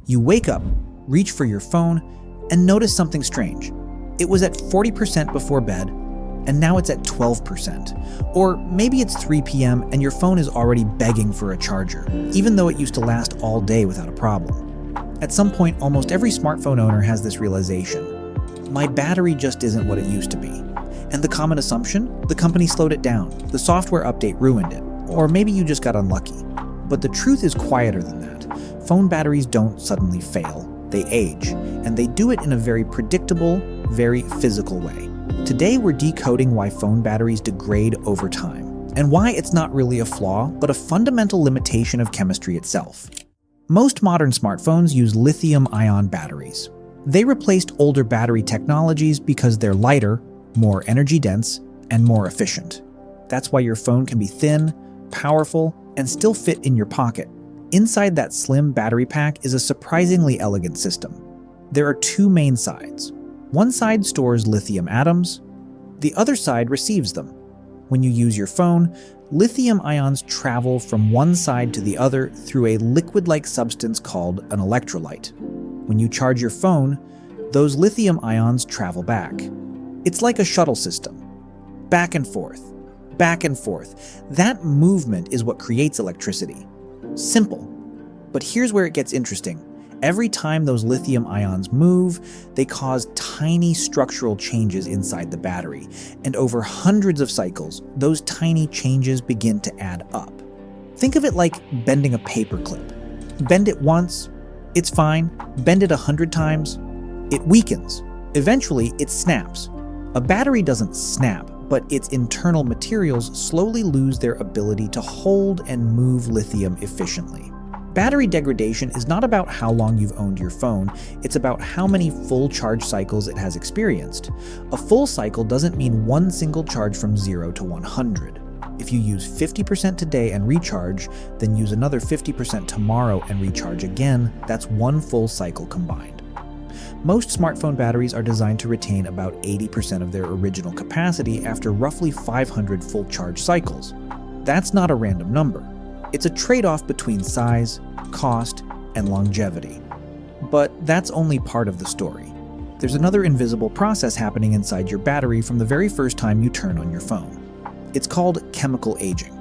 You wake up, reach for your phone, and notice something strange. It was at 40% before bed, and now it's at 12%. Or maybe it's 3 p.m. and your phone is already begging for a charger, even though it used to last all day without a problem. At some point, almost every smartphone owner has this realization. My battery just isn't what it used to be. And the common assumption? The company slowed it down. The software update ruined it. Or maybe you just got unlucky. But the truth is quieter than that. Phone batteries don't suddenly fail. They age. And they do it in a very predictable, very physical way. Today we're decoding why phone batteries degrade over time. And why it's not really a flaw, but a fundamental limitation of chemistry itself. Most modern smartphones use lithium-ion batteries. They replaced older battery technologies because they're lighter, more energy-dense, and more efficient. That's why your phone can be thin, powerful, and still fit in your pocket. Inside that slim battery pack is a surprisingly elegant system. There are two main sides. One side stores lithium atoms, the other side receives them. When you use your phone, lithium ions travel from one side to the other through a liquid-like substance called an electrolyte. When you charge your phone, those lithium ions travel back. It's like a shuttle system. Back and forth, back and forth. That movement is what creates electricity. Simple. But here's where it gets interesting. Every time those lithium ions move, they cause tiny structural changes inside the battery. And over hundreds of cycles, those tiny changes begin to add up. Think of it like bending a paper clip. Bend it once, it's fine. Bend it 100 times, it weakens. Eventually, it snaps. A battery doesn't snap, but its internal materials slowly lose their ability to hold and move lithium efficiently. Battery degradation is not about how long you've owned your phone, it's about how many full charge cycles it has experienced. A full cycle doesn't mean one single charge from 0 to 100. If you use 50% today and recharge, then use another 50% tomorrow and recharge again, that's one full cycle combined. Most smartphone batteries are designed to retain about 80% of their original capacity after roughly 500 full charge cycles. That's not a random number. It's a trade-off between size, cost, and longevity. But that's only part of the story. There's another invisible process happening inside your battery from the very first time you turn on your phone. It's called chemical aging.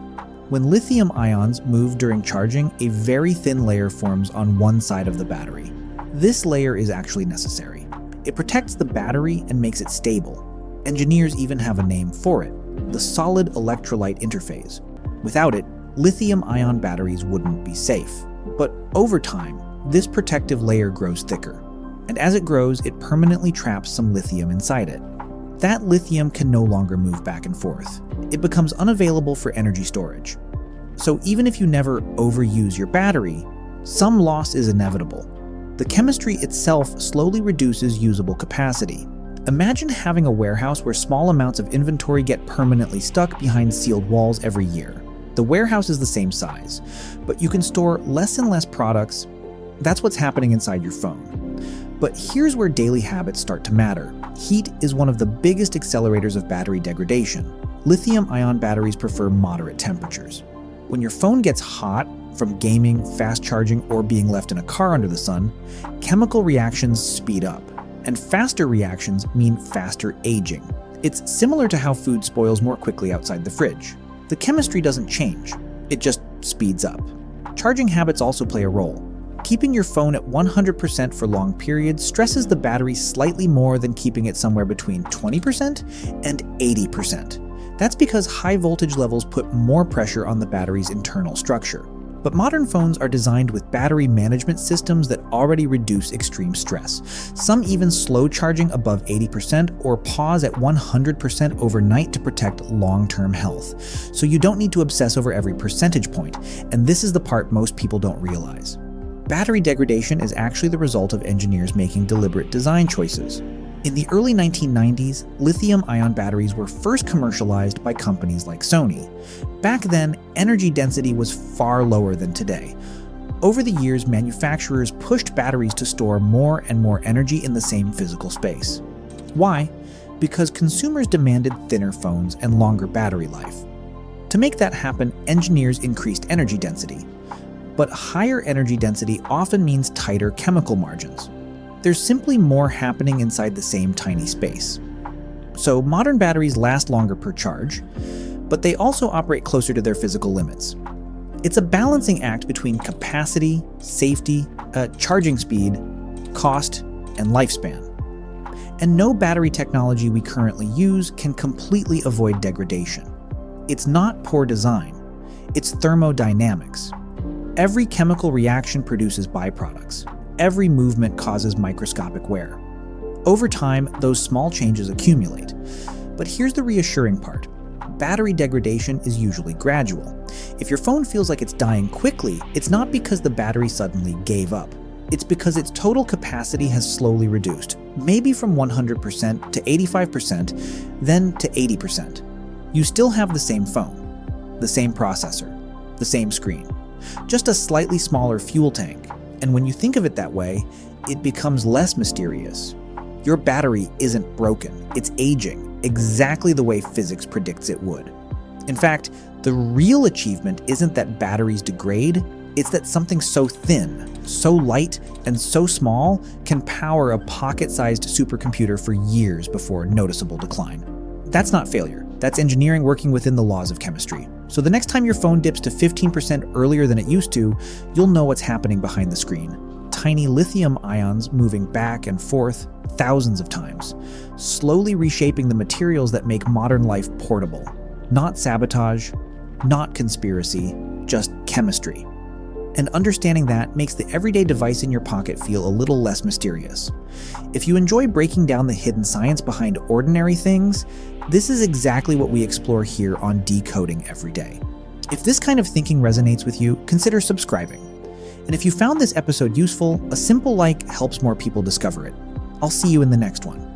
When lithium ions move during charging, a very thin layer forms on one side of the battery. This layer is actually necessary. It protects the battery and makes it stable. Engineers even have a name for it, the solid electrolyte interface. Without it, lithium-ion batteries wouldn't be safe. But over time, this protective layer grows thicker. And as it grows, it permanently traps some lithium inside it. That lithium can no longer move back and forth. It becomes unavailable for energy storage. So even if you never overuse your battery, some loss is inevitable. The chemistry itself slowly reduces usable capacity. Imagine having a warehouse where small amounts of inventory get permanently stuck behind sealed walls every year. The warehouse is the same size, but you can store less and less products. That's what's happening inside your phone. But here's where daily habits start to matter. Heat is one of the biggest accelerators of battery degradation. Lithium-ion batteries prefer moderate temperatures. When your phone gets hot, from gaming, fast charging, or being left in a car under the sun, chemical reactions speed up. And faster reactions mean faster aging. It's similar to how food spoils more quickly outside the fridge. The chemistry doesn't change, it just speeds up. Charging habits also play a role. Keeping your phone at 100% for long periods stresses the battery slightly more than keeping it somewhere between 20% and 80%. That's because high voltage levels put more pressure on the battery's internal structure. But modern phones are designed with battery management systems that already reduce extreme stress. Some even slow charging above 80% or pause at 100% overnight to protect long-term health. So you don't need to obsess over every percentage point, and this is the part most people don't realize. Battery degradation is actually the result of engineers making deliberate design choices. In the early 1990s, lithium-ion batteries were first commercialized by companies like Sony. Back then, energy density was far lower than today. Over the years, manufacturers pushed batteries to store more and more energy in the same physical space. Why? Because consumers demanded thinner phones and longer battery life. To make that happen, engineers increased energy density. but higher energy density often means tighter chemical margins. There's simply more happening inside the same tiny space. So modern batteries last longer per charge, but they also operate closer to their physical limits. It's a balancing act between capacity, safety, charging speed, cost, and lifespan. And no battery technology we currently use can completely avoid degradation. It's not poor design, it's thermodynamics. Every chemical reaction produces byproducts. Every movement causes microscopic wear. Over time, those small changes accumulate. But here's the reassuring part. Battery degradation is usually gradual. If your phone feels like it's dying quickly, it's not because the battery suddenly gave up. It's because its total capacity has slowly reduced, maybe from 100% to 85%, then to 80%. You still have the same phone, the same processor, the same screen, just a slightly smaller fuel tank. And when you think of it that way, it becomes less mysterious. Your battery isn't broken, it's aging, exactly the way physics predicts it would. In fact, the real achievement isn't that batteries degrade, it's that something so thin, so light, and so small can power a pocket-sized supercomputer for years before noticeable decline. That's not failure, that's engineering working within the laws of chemistry. So the next time your phone dips to 15% earlier than it used to, you'll know what's happening behind the screen. Tiny lithium ions moving back and forth thousands of times, slowly reshaping the materials that make modern life portable. Not sabotage, not conspiracy, just chemistry. And understanding that makes the everyday device in your pocket feel a little less mysterious. If you enjoy breaking down the hidden science behind ordinary things, this is exactly what we explore here on Decoding Every Day. If this kind of thinking resonates with you, consider subscribing. And if you found this episode useful, a simple like helps more people discover it. I'll see you in the next one.